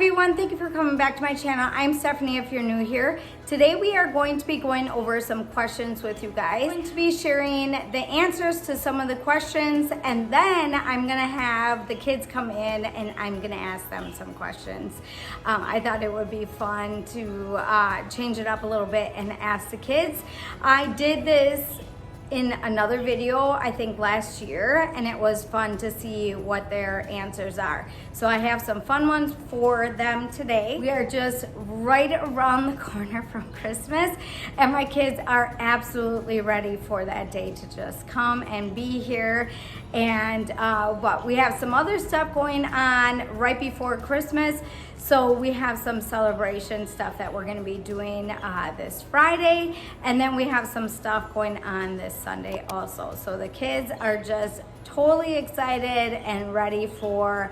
everyone, thank you for coming back to my channel. I'm Stephanie if you're new here. Today we are going to be going over some questions with you guys. I'm going to be sharing the answers to some of the questions, and then I'm gonna have the kids come in and I'm gonna ask them some questions. I thought it would be fun to change it up a little bit and ask the kids. I did this in another video, I think last year, and it was fun to see what their answers are. So I have some fun ones for them today. We are just right around the corner from Christmas, and my kids are absolutely ready for that day to just come and be here. And but we have some other stuff going on right before Christmas. So we have some celebration stuff that we're gonna be doing this Friday, and then we have some stuff going on this Sunday also. So the kids are just totally excited and ready for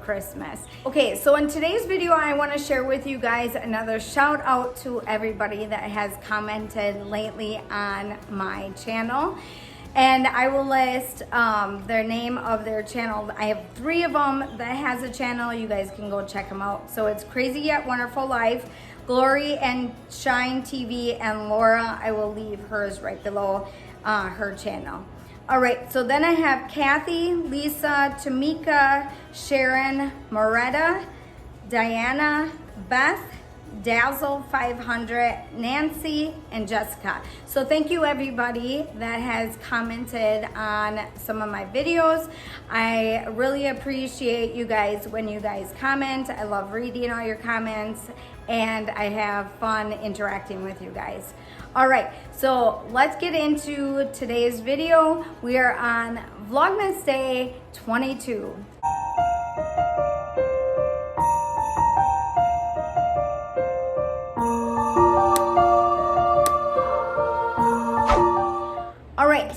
Christmas. Okay, so in today's video, I wanna share with you guys another shout out to everybody that has commented lately on my channel. And I will list their name of their channel. I have 3 of them that has a channel. You guys can go check them out. So it's Crazy Yet Wonderful Life, Glory and Shine TV, and Laura. I will leave hers right below her channel. All right, so then I have Kathy, Lisa, Tamika, Sharon, Moretta, Diana, Beth, Dazzle 500, Nancy, and Jessica. So thank you everybody that has commented on some of my videos. I really appreciate you guys when you guys comment. I love reading all your comments, and I have fun interacting with you guys. All right, so let's get into today's video. We are on Vlogmas Day 22.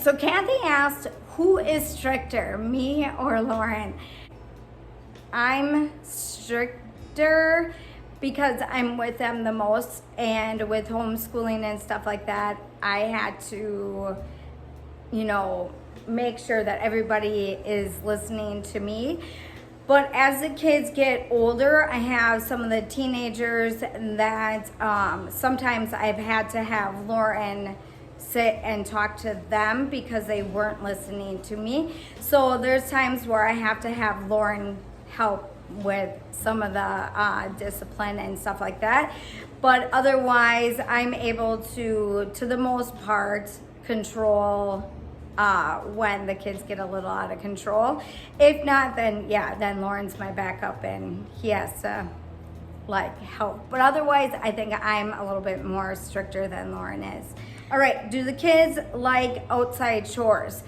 So Kathy asked, who is stricter, me or Lauren? I'm stricter because I'm with them the most, and with homeschooling and stuff like that, I had to, you know, make sure that everybody is listening to me. But as the kids get older, I have some of the teenagers that sometimes I've had to have Lauren sit and talk to them because they weren't listening to me. So there's times where I have to have Lauren help with some of the discipline and stuff like that. But otherwise, I'm able to the most part, control when the kids get a little out of control. If not, then yeah, then Lauren's my backup and he has to like help. But otherwise, I think I'm a little bit more stricter than Lauren is. All right, do the kids like outside chores?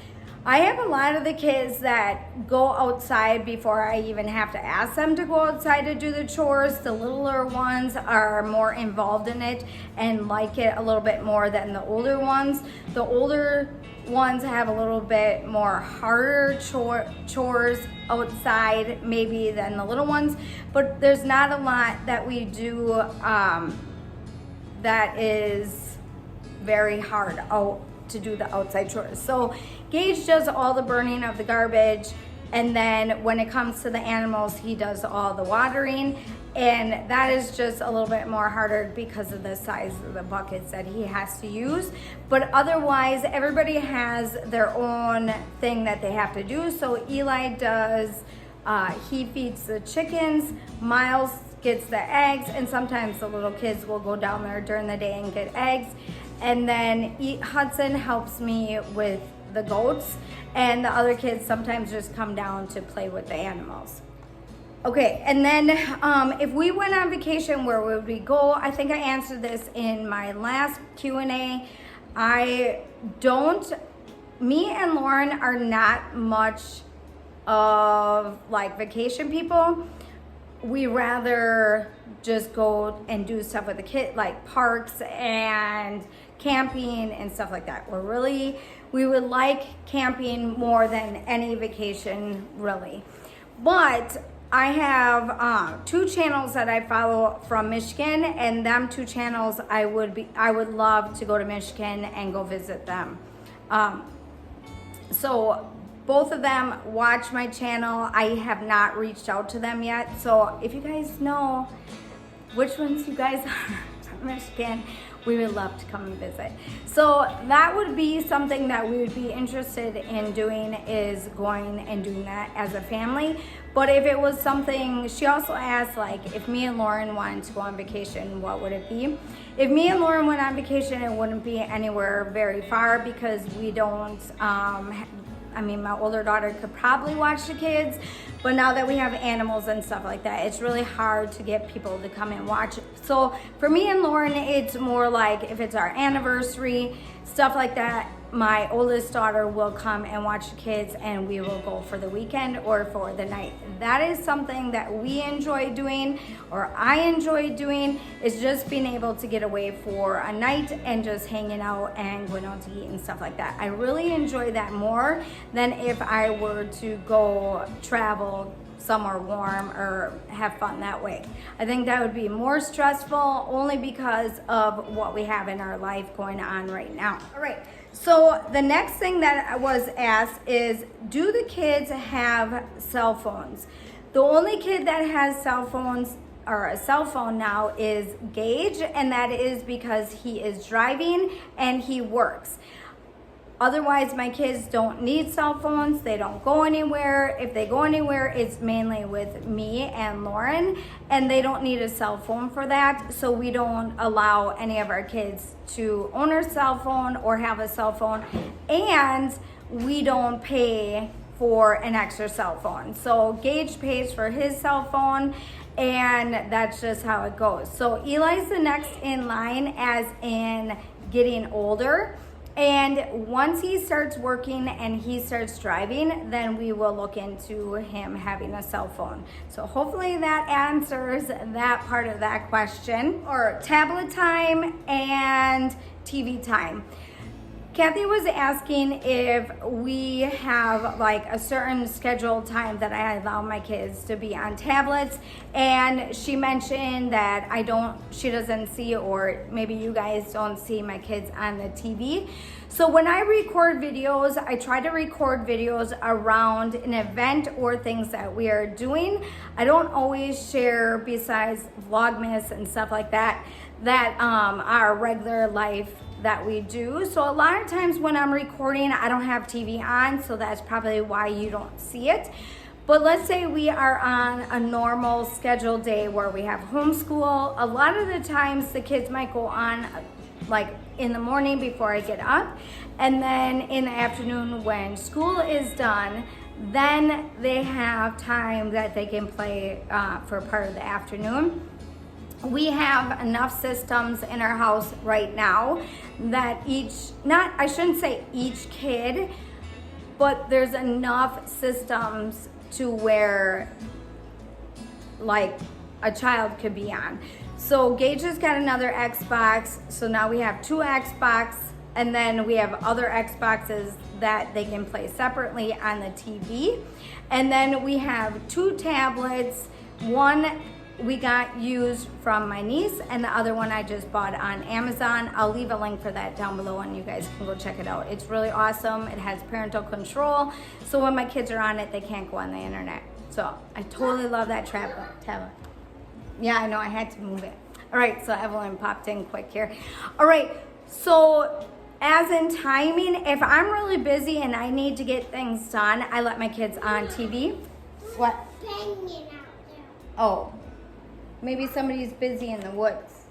I have a lot of the kids that go outside before I even have to ask them to go outside to do the chores. The littler ones are more involved in it and like it a little bit more than the older ones. The older ones have a little bit more harder chores outside maybe than the little ones, but there's not a lot that we do that is very hard to do the outside chores. So Gage does all the burning of the garbage, and then when it comes to the animals, he does all the watering, and that is just a little bit more harder because of the size of the buckets that he has to use. But otherwise, everybody has their own thing that they have to do. So Eli does, he feeds the chickens, Miles gets the eggs, and sometimes the little kids will go down there during the day and get eggs. And then Hudson helps me with the goats, and the other kids sometimes just come down to play with the animals. Okay, and then if we went on vacation, where would we go? I think I answered this in my last Q&A. Me and Lauren are not much of like vacation people. We rather just go and do stuff with the kids, like parks and camping and stuff like that. We would like camping more than any vacation, really. But I have 2 channels that I follow from Michigan, and them 2 channels I would love to go to Michigan and go visit them. So Both of them watch my channel. I have not reached out to them yet. So if you guys know which ones you guys are from Michigan, we would love to come and visit. So that would be something that we would be interested in doing, is going and doing that as a family. But if it was something, she also asked, like, if me and Lauren wanted to go on vacation, what would it be? If me and Lauren went on vacation, it wouldn't be anywhere very far, because we don't, I mean, my older daughter could probably watch the kids, but now that we have animals and stuff like that, it's really hard to get people to come and watch. So for me and Lauren, it's more like if it's our anniversary, stuff like that, my oldest daughter will come and watch the kids, and we will go for the weekend or for the night. That is something that we enjoy doing, or I enjoy doing, is just being able to get away for a night and just hanging out and going out to eat and stuff like that. I really enjoy that more than if I were to go travel somewhere warm or have fun that way. I think that would be more stressful, only because of what we have in our life going on right now. All right, so the next thing that I was asked is, do the kids have cell phones? The only kid that has cell phones, or a cell phone now, is Gage, and that is because he is driving and he works. Otherwise, my kids don't need cell phones. They don't go anywhere. If they go anywhere, it's mainly with me and Lauren, and they don't need a cell phone for that. So we don't allow any of our kids to own a cell phone or have a cell phone, and we don't pay for an extra cell phone. So Gage pays for his cell phone, and that's just how it goes. So Eli's the next in line, as in getting older. And once he starts working and he starts driving, then we will look into him having a cell phone. So hopefully that answers that part of that question. Or tablet time and TV time. Kathy was asking if we have like a certain scheduled time that I allow my kids to be on tablets, and she mentioned that she doesn't see, or maybe you guys don't see my kids on the TV. So when I record videos, I try to record videos around an event or things that we are doing. I don't always share, besides Vlogmas and stuff like that, our regular life that we do. So a lot of times when I'm recording, I don't have TV on, so that's probably why you don't see it. But let's say we are on a normal scheduled day where we have homeschool. A lot of the times the kids might go on like in the morning before I get up, and then in the afternoon when school is done, then they have time that they can play for part of the afternoon. We have enough systems in our house right now that I shouldn't say each kid, but there's enough systems to where like a child could be on. So Gage has got another Xbox, so now we have 2 Xbox, and then we have other Xboxes that they can play separately on the TV. And then we have 2 tablets. One we got used from my niece, and the other one I just bought on Amazon. I'll leave a link for that down below and you guys can go check it out. It's really awesome. It has parental control, so when my kids are on it, they can't go on the internet. So I totally love that tablet. Yeah, I know, I had to move it. All right, so Evelyn popped in quick here. All right, so as in timing, if I'm really busy and I need to get things done, I let my kids on TV. What? Banging out there. Oh, maybe somebody's busy in the woods.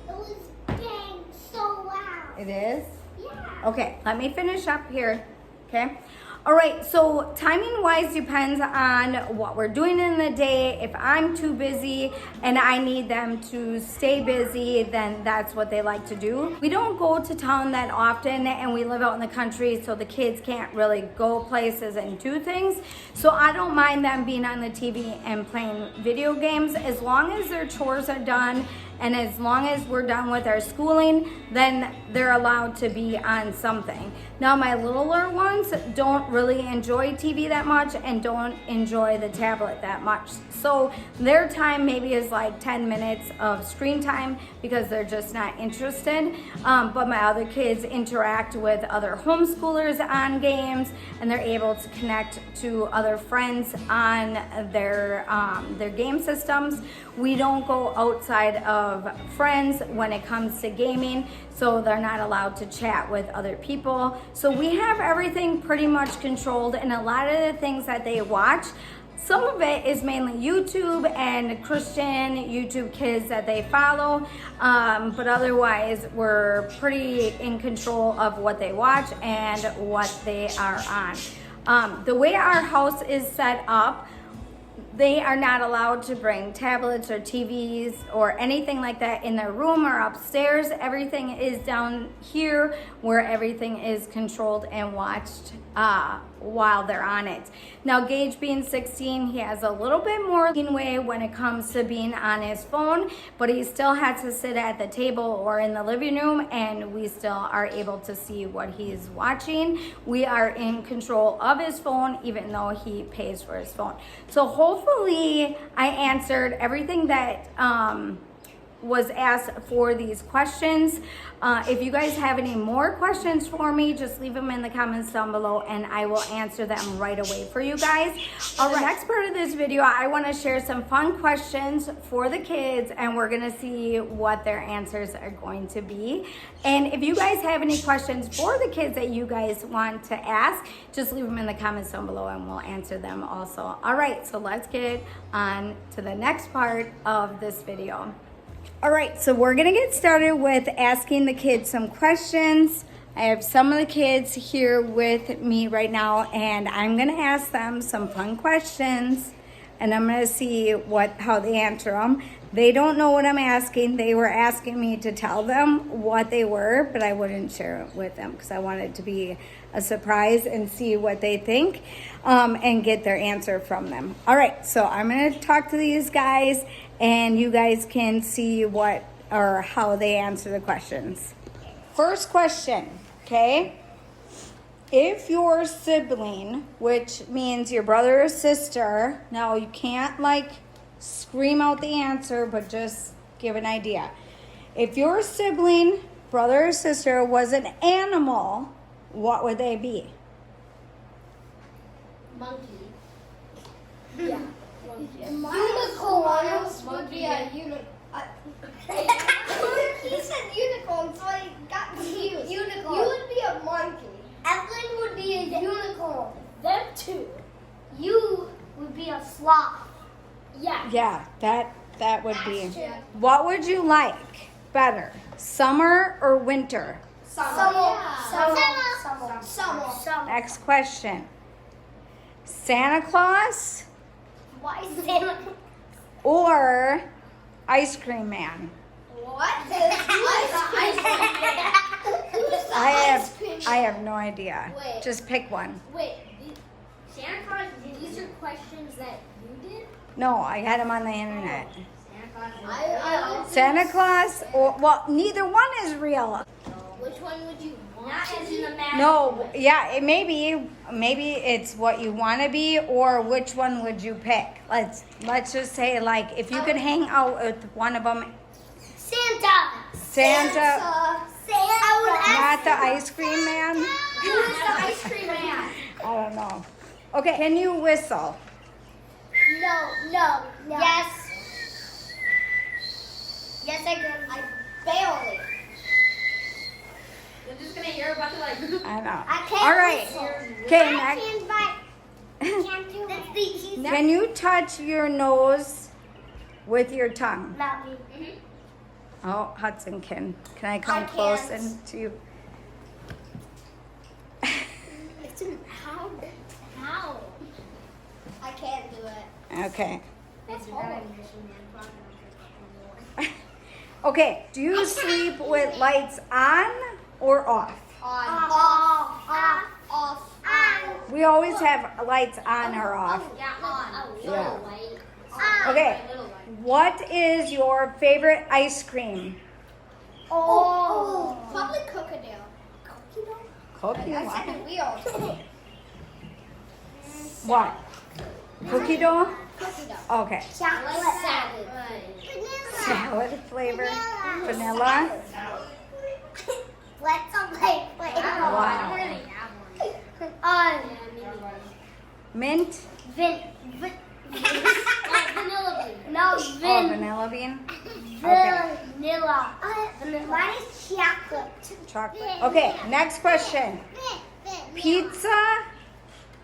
It was bang so loud. It is? Yeah. Okay, let me finish up here, okay? All right, so timing wise depends on what we're doing in the day. If I'm too busy and I need them to stay busy, then that's what they like to do. We don't go to town that often, and we live out in the country, so the kids can't really go places and do things. So I don't mind them being on the TV and playing video games, as long as their chores are done and as long as we're done with our schooling, then they're allowed to be on something. Now my littler ones don't really enjoy TV that much and don't enjoy the tablet that much. So their time maybe is like 10 minutes of screen time because they're just not interested. But my other kids interact with other homeschoolers on games, and they're able to connect to other friends on their game systems. We don't go outside of friends when it comes to gaming, so they're not allowed to chat with other people. So we have everything pretty much controlled, and a lot of the things that they watch, some of it is mainly YouTube and Christian YouTube kids that they follow, but otherwise we're pretty in control of what they watch and what they are on. The way our house is set up, they are not allowed to bring tablets or TVs or anything like that in their room or upstairs. Everything is down here where everything is controlled and watched while they're on it. Now Gage being 16, he has a little bit more leeway when it comes to being on his phone, but he still has to sit at the table or in the living room, and we still are able to see what he's watching. We are in control of his phone even though he pays for his phone. So hopefully I answered everything that was asked for these questions. If you guys have any more questions for me, just leave them in the comments down below and I will answer them right away for you guys. All right, next part of this video, I want to share some fun questions for the kids, and we're going to see what their answers are going to be. And if you guys have any questions for the kids that you guys want to ask, just leave them in the comments down below and we'll answer them also. All right, so let's get on to the next part of this video. All right, so we're gonna get started with asking the kids some questions. I have some of the kids here with me right now, and I'm gonna ask them some fun questions, and I'm gonna see how they answer them. They don't know what I'm asking. They were asking me to tell them what they were, but I wouldn't share it with them because I wanted it to be a surprise and see what they think and get their answer from them. All right, so I'm gonna talk to these guys and you guys can see how they answer the questions. First question, okay? If your sibling, which means your brother or sister, now you can't like scream out the answer, but just give an idea. If your sibling, brother or sister, was an animal, what would they be? Monkey. Yeah. Unicorns would be a unicorn. He said unicorn, so I got confused. Unicorn. You would be a monkey. Evelyn would be a unicorn. Them two. You would be a sloth. Yeah. Yeah, that would be. True. What would you like better, summer or winter? Summer. Next question. Santa Claus Why is Santa? or Ice Cream Man? What? Who's the ice cream man? Who's the ice cream man? I have no idea. Wait. Just pick one. Wait, Santa Claus, these are questions that you did? No, I got them on the internet. Santa Santa Claus or, well, neither one is real. Which one would you want? Not as in the matter. No, yeah, it may be. Maybe it's what you want to be, or which one would you pick? Let's just say, like, if you could hang out with one of them. Santa. Not the ice cream man. Who is the ice cream man? I don't know. Okay, can you whistle? No. Yes. Yes, I can. I barely. You're just gonna hear a bunch of like. I know. I can't. All right. Whistle. Okay, I next. can, but can't do it. Can you touch your nose with your tongue? Not me. Oh, Hudson can. Can I come I close can't. and to you? How? I can't do it. Okay. That's hard. Okay, do you sleep with lights on or off? Off. We always have lights on or off. Yeah, on. Yeah. On. Okay, What is your favorite ice cream? Probably Cookedale. Cookie That's what? in the wheel. What? Cookie dough? Cookie dough. Okay. Chocolate salad. Salad flavor. Vanilla. Let's play flavor. Wow. Mint. Vanilla bean. No, Oh, vanilla bean. Okay. Vanilla. Mine is chocolate. Chocolate. Okay, next question. Pizza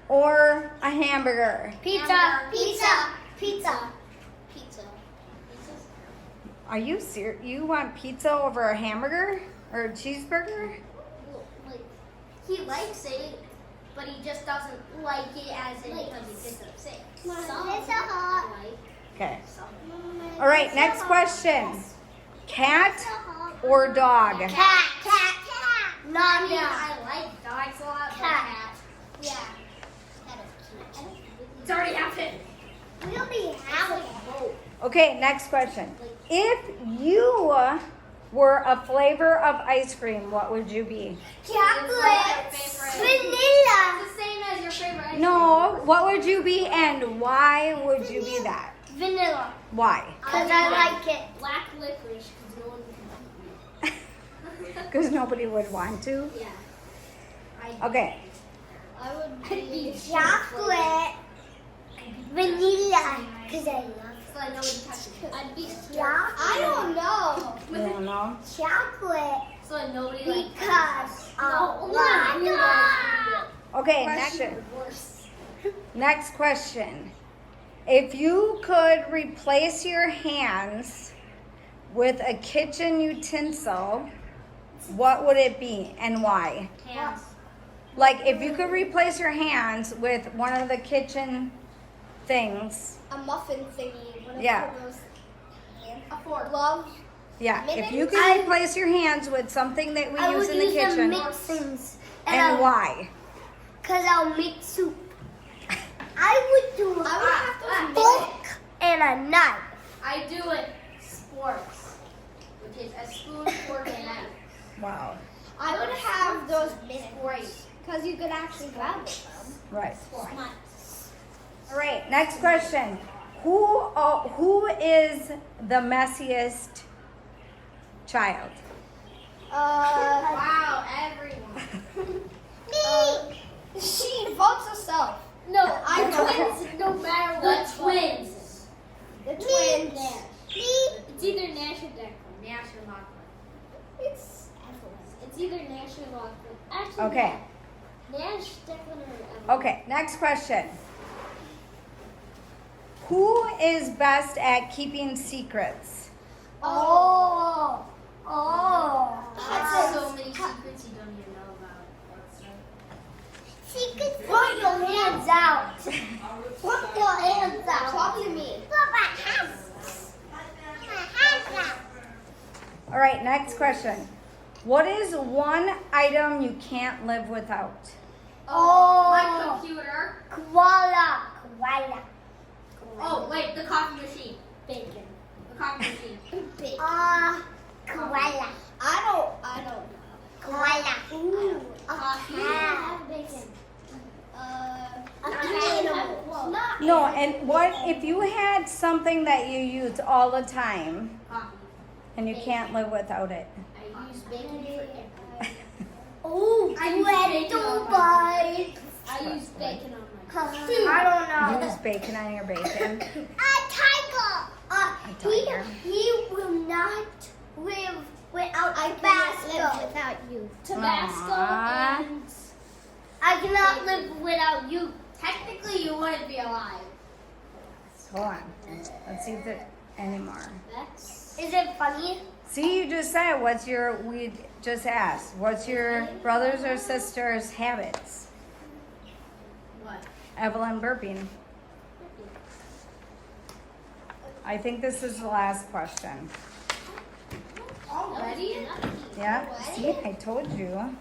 or a hamburger? Pizza. Pizza. Pizza. Pizza. Are you serious? You want pizza over a hamburger or a cheeseburger? Like, he likes it, but he just doesn't like it as in because he gets upset. Okay. All right, next question. Cat or dog? Cat. Cat. Not me. I like dogs a lot, but cat. Yeah. It's already happened. We'll be having both. Okay, next question. If you were a flavor of ice cream, what would you be? Chocolate. Vanilla. It's the same as your favorite ice cream. No, what would you be and why would you be that? Vanilla. Why? Because I like it. Black licorice because no one can eat me. Because nobody would want to? Yeah. Okay. I would be chocolate. Vanilla. Because I love it. So I know I'd be chocolate. I don't know. You don't know? Chocolate. So nobody because Okay, next question. If you could replace your hands with a kitchen utensil, what would it be and why? Hands. Like if you could replace your hands with one of the kitchen things. A muffin thingy. Yeah. A fork. Glove. Yeah, if you could replace your hands with something that we use in the kitchen. Mixings. And why? Because I'll make soup. I would do a fork and a knife. I do it sporks, which is a spoon, fork, and knife. Wow. I would have those sporks because you could actually grab with them. Right. All right, next question. Who is the messiest child? Wow, everyone. Me. She votes herself. No, I'm twins. No matter what. The twins. The twins. Me. It's either Nash or Declan. Nash or Lachlan. It's Evelyn. It's either Nash or Lachlan. Actually, Okay. Nash, Declan, or Evelyn. Okay, next question. Who is best at keeping secrets? Oh. That's so many secrets you don't even know about. Secrets. Put your hands out. Put your hands out. Talk to me. Put my hands. All right, next question. What is one item you can't live without? My computer. Koala. Oh, wait, the coffee machine. Bacon. The coffee machine. Bacon. Koala. I don't know. Koala. Ooh. Coffee. Bacon. Animal. No, and what if you had something that you use all the time Coffee. and you can't live without it? I use bacon for everything. Oh, I use bacon on my I use bacon on my coffee. I don't You use bacon on your bacon. A tiger. tiger. He will not live without Tabasco. without you. Tabasco Aww. and I cannot live without you. Technically, you wouldn't be alive. Hold on. Let's see if there any more. Is it funny? See, you just said we just asked, what's your brothers or sisters' habits? What? Evelyn burping. I think this is the last question. Already? Yeah, see, I told you.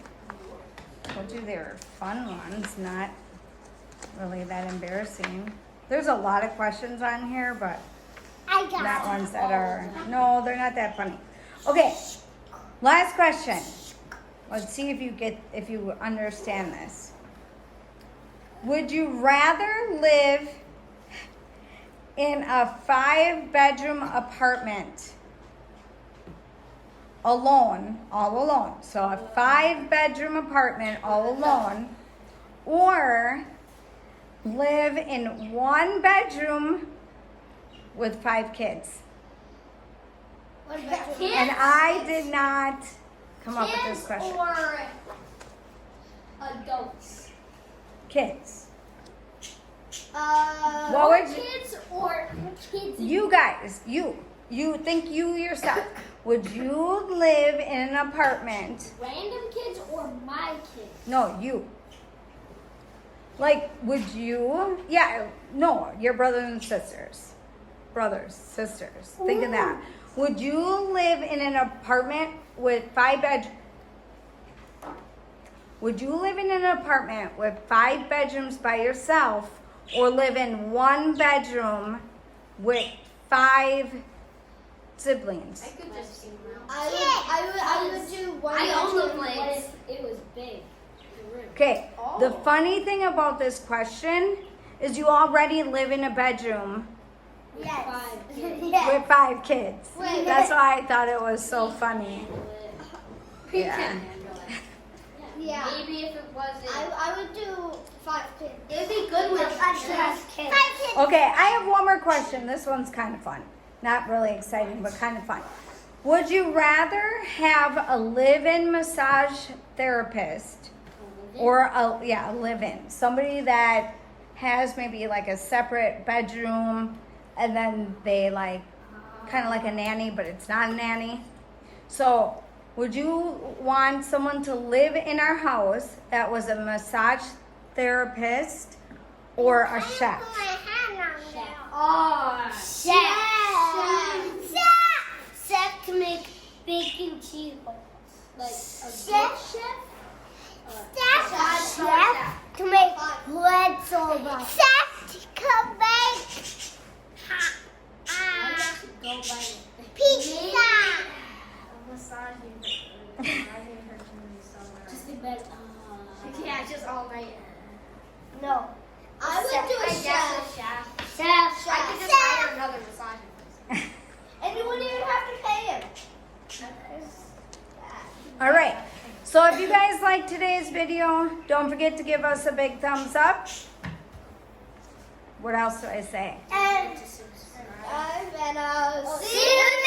They were fun ones, not really that embarrassing. There's a lot of questions on here, but I not ones that are, no, they're not that funny. Okay, last question. Let's see if you understand this. Would you rather live in a 5-bedroom apartment alone, all alone? So a 5-bedroom apartment all alone, or live in 1 bedroom with 5 kids? And I did not come up with this question. Or adults? Kids. What would you, Kids or kids? you guys, you think you yourself, would you live in an apartment? Random kids or my kids? No, you. Like, would you? Yeah, no, your brothers and sisters. Brothers, sisters. Think of that. Would you live in an apartment with 5 bedrooms? Would you live in an apartment with 5 bedrooms by yourself, or live in 1 bedroom with 5 siblings? I could just see I would do one. I own the bedroom. place. It was big. Okay, the funny thing about this question is you already live in a bedroom Yes. 5 kids. Yes. with 5 kids. Wait, That's why I thought it was so funny. Yeah. Yeah. Maybe if it wasn't. I would do 5 kids. It would be good with extra kids. 5 kids. Okay, I have one more question. This one's kind of fun. Not really exciting, but kind of fun. Would you rather have a live-in massage therapist or a live-in? Somebody that has maybe like a separate bedroom and then they like kind of like a nanny, but it's not a nanny. So would you want someone to live in our house that was a massage therapist or a chef? Chef to make bacon cheese balls. Like a Chef. Chef. Chef to make pretzel balls. Chef to make pizza. Just the bed. Yeah, just all night. No. I would do a chef. Chef. Chef. I could just hire another massage place. And you wouldn't even have to pay him. All right. So if you guys like today's video, don't forget to give us a big thumbs up. What else do I say? And, see you